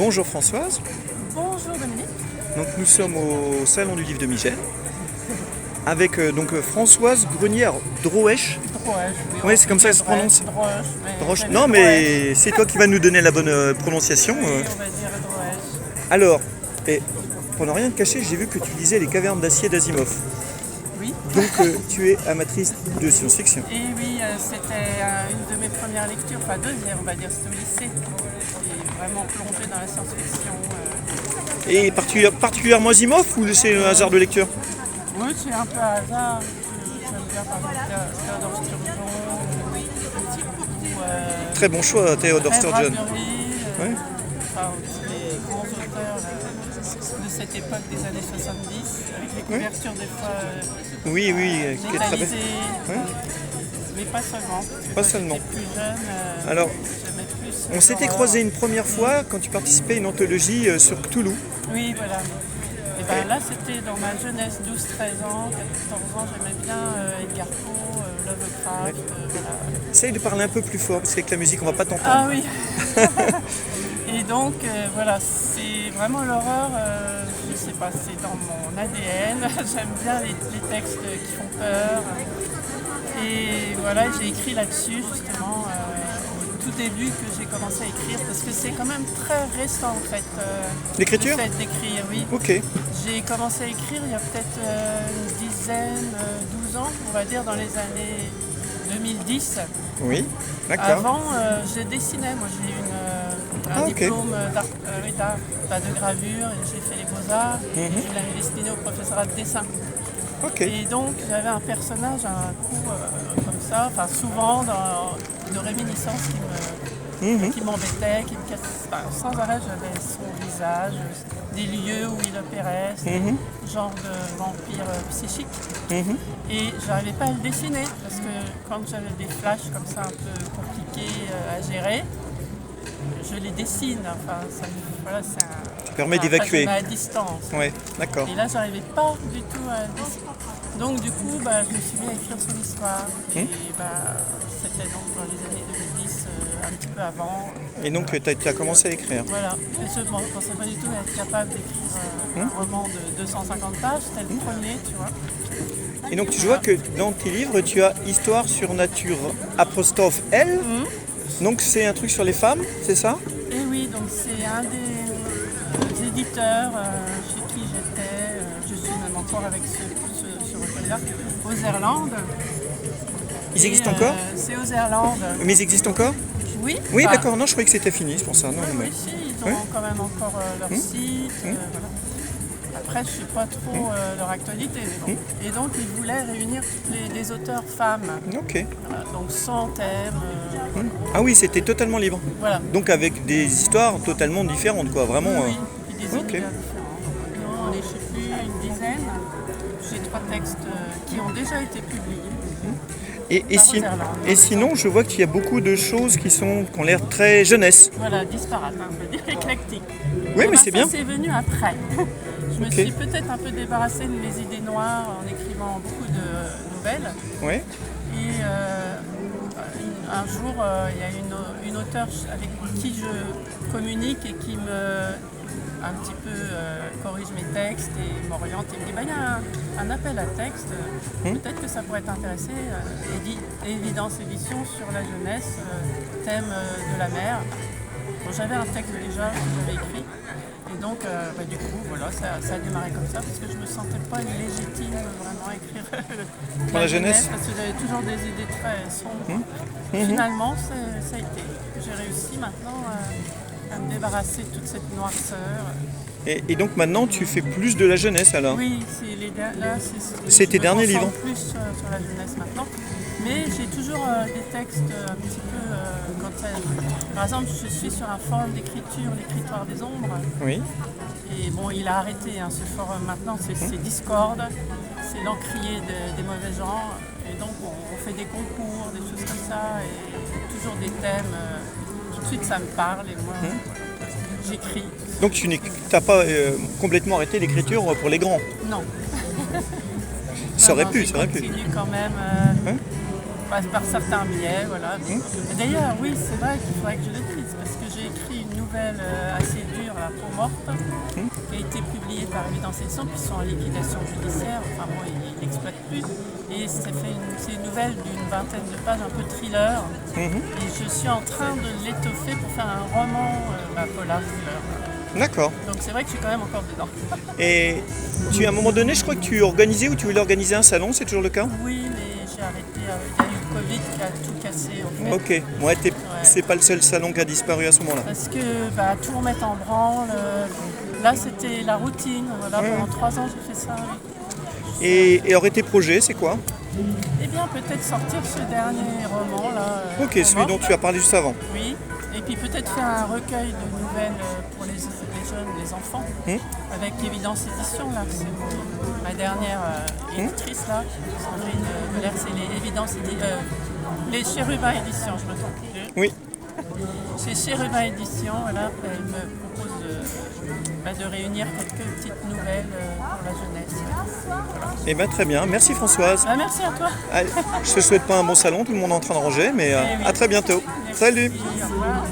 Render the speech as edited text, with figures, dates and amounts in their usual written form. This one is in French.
Bonjour Françoise. Bonjour Dominique. Donc nous sommes au Salon du Livre de Migène avec Françoise Grenière-Drouesch. Oui, c'est comme ça que ça se prononce. Droesch. Non, mais c'est toi qui vas nous donner la bonne prononciation. Oui, on va dire Droesch. Alors, pour ne rien te cacher, j'ai vu que tu lisais Les Cavernes d'acier d'Asimov. Oui. Donc tu es amatrice de science-fiction. Et oui, c'était une de mes premières lectures, enfin deuxième, on va dire, c'était au lycée. J'ai vraiment plongé dans la science-fiction. Et particulièrement Asimov ou c'est un hasard de lecture? Oui, c'est un peu hasard. J'aime bien par exemple Théodore Sturgeon, Très bon choix, Théodore Sturgeon. Ouais. Enfin, les grands auteurs là, de cette époque des années 70, avec les couvertures des fois Oui, qui est très belle. métallisées, mais pas seulement. Pas seulement. Quand j'étais plus jeune, Alors, j'aimais plus on s'était l'horreur. croisés une première fois quand tu participais à une anthologie sur Cthulhu. Oui, voilà. Et bien là, c'était dans ma jeunesse, 12-13 ans, 14 ans, j'aimais bien Edgar Poe, Lovecraft, voilà. Essaye de parler un peu plus fort parce qu'avec la musique on va pas t'entendre. Ah oui. Et donc voilà, c'est vraiment l'horreur, je sais pas, c'est dans mon ADN. J'aime bien les textes qui font peur. Et voilà, j'ai écrit là-dessus justement au tout début que j'ai commencé à écrire parce que c'est quand même très récent en fait. L'écriture? Le fait d'écrire, oui. Ok. J'ai commencé à écrire il y a peut-être une dizaine, 12 ans, on va dire dans les années 2010. Oui, d'accord. Avant, je dessinais. Moi, j'ai eu un diplôme d'art, de gravure, et j'ai fait les beaux-arts. Et je l'avais destiné au professorat de dessin. Ok. Et donc, j'avais un personnage, un coup comme ça, enfin souvent de réminiscence qui m'embêtait, qui me cassait. Enfin, sans arrêt, j'avais son visage, des lieux où il opérait, genre de vampire psychique. Et je n'arrivais pas à le dessiner parce que quand j'avais des flashs comme ça un peu compliqués à gérer, je les dessine. Enfin, voilà, c'est Ça permet d'évacuer. À distance. Oui, d'accord. Et là, j'arrivais pas du tout à le dessiner. Donc du coup, je me suis mis à écrire son histoire. Et c'était donc dans les années 2010, un petit peu avant. Et donc tu as commencé à écrire. Voilà. Et je ne pensais pas du tout être capable d'écrire un roman de 250 pages. C'était le premier, tu vois. Et donc tu vois que dans tes livres, tu as Histoire sur Nature apostrophe L. Donc c'est un truc sur les femmes, c'est ça? Et oui, donc c'est un des éditeurs chez qui j'étais. Je suis même encore avec ce recueil-là, aux Irlandes. Ils existent encore? C'est aux Irlandes. Mais ils existent encore? Oui. Oui, d'accord. Non, je croyais que c'était fini, c'est pour ça. Non, Oui, si, ils ont quand même encore leur site. Voilà. Après, je ne suis pas trop leur actualité. Mais bon. Et donc, ils voulaient réunir des auteurs femmes. Ok. Voilà, donc sans thème. Ah oui, c'était totalement libre. Voilà. Donc avec des histoires totalement différentes, quoi. Vraiment. Oui, et des univers différents. Donc, on est, je ne sais plus, une dizaine. J'ai 3 textes qui ont déjà été publiés. Et sinon, je vois qu'il y a beaucoup de choses qui ont l'air très jeunesse. Voilà, disparate, on peut dire éclectique. Oui, mais c'est bien. Ça, c'est venu après. Je me suis peut-être un peu débarrassée de mes idées noires en écrivant beaucoup de nouvelles. Oui. Et un jour, il y a une auteure avec qui je communique et qui me un petit peu corrige mes textes et m'oriente et me dit il y a un appel à texte, peut-être que ça pourrait t'intéresser, Évidence Édition sur la jeunesse, thème de la mer. Bon, j'avais un texte déjà que j'avais écrit et donc du coup voilà, ça a démarré comme ça parce que je me sentais pas légitime vraiment à écrire la jeunesse parce que j'avais toujours des idées très sombres. Finalement ça a été, j'ai réussi maintenant à me débarrasser de toute cette noirceur. Et donc maintenant tu fais plus de la jeunesse alors? Oui, c'est tes derniers livres. Plus sur la jeunesse maintenant. Mais j'ai toujours des textes un petit peu par exemple, je suis sur un forum d'écriture, l'écritoire des ombres. Oui. Et bon, il a arrêté ce forum maintenant, c'est Discord, c'est l'encrier des mauvais gens. Et donc on fait des concours, des choses comme ça, et toujours des thèmes. Tout de suite ça me parle et moi j'écris. Donc tu n'as pas complètement arrêté l'écriture pour les grands? Non. Ça aurait pu. Je continue quand même. par certains biais, voilà. Et d'ailleurs, oui, c'est vrai qu'il faudrait que je l'écrive, parce que j'ai écrit une nouvelle assez dure, La peau morte, qui a été publiée par Évidence Édition, qui sont en liquidation judiciaire, enfin bon, ils n'exploitent plus. Et c'est une nouvelle d'une vingtaine de pages, un peu thriller. Et je suis en train de l'étoffer pour faire un roman polar thriller. D'accord. Donc c'est vrai que je suis quand même encore dedans. Et à un moment donné, je crois que tu organisais ou tu voulais organiser un salon, c'est toujours le cas? Oui, mais j'ai arrêté. Il y a eu le Covid qui a tout cassé en fait. Ok, ouais, c'est pas le seul salon qui a disparu à ce moment-là. Parce que tout remettre en branle. Là, c'était la routine. Voilà, pendant 3 ans, j'ai fait ça. Et alors, tes projets, c'est quoi? Eh bien, peut-être sortir ce dernier roman là. Ok, celui dont tu as parlé juste avant. Oui. Et puis peut-être faire un recueil de nouvelles pour les jeunes, les enfants, avec Évidence Édition, là, c'est ma dernière éditrice, là, Sandrine Belair, c'est les Évidence les Chérubins Éditions, je me trompe plus. Oui. C'est Chérubins Éditions, voilà, elle me propose de réunir quelques petites nouvelles pour la jeunesse. Voilà. Eh bien, très bien. Merci Françoise. Merci à toi. Allez, je te souhaite pas un bon salon, tout le monde est en train de ranger, mais oui. à très bientôt. Merci, Salut. au revoir.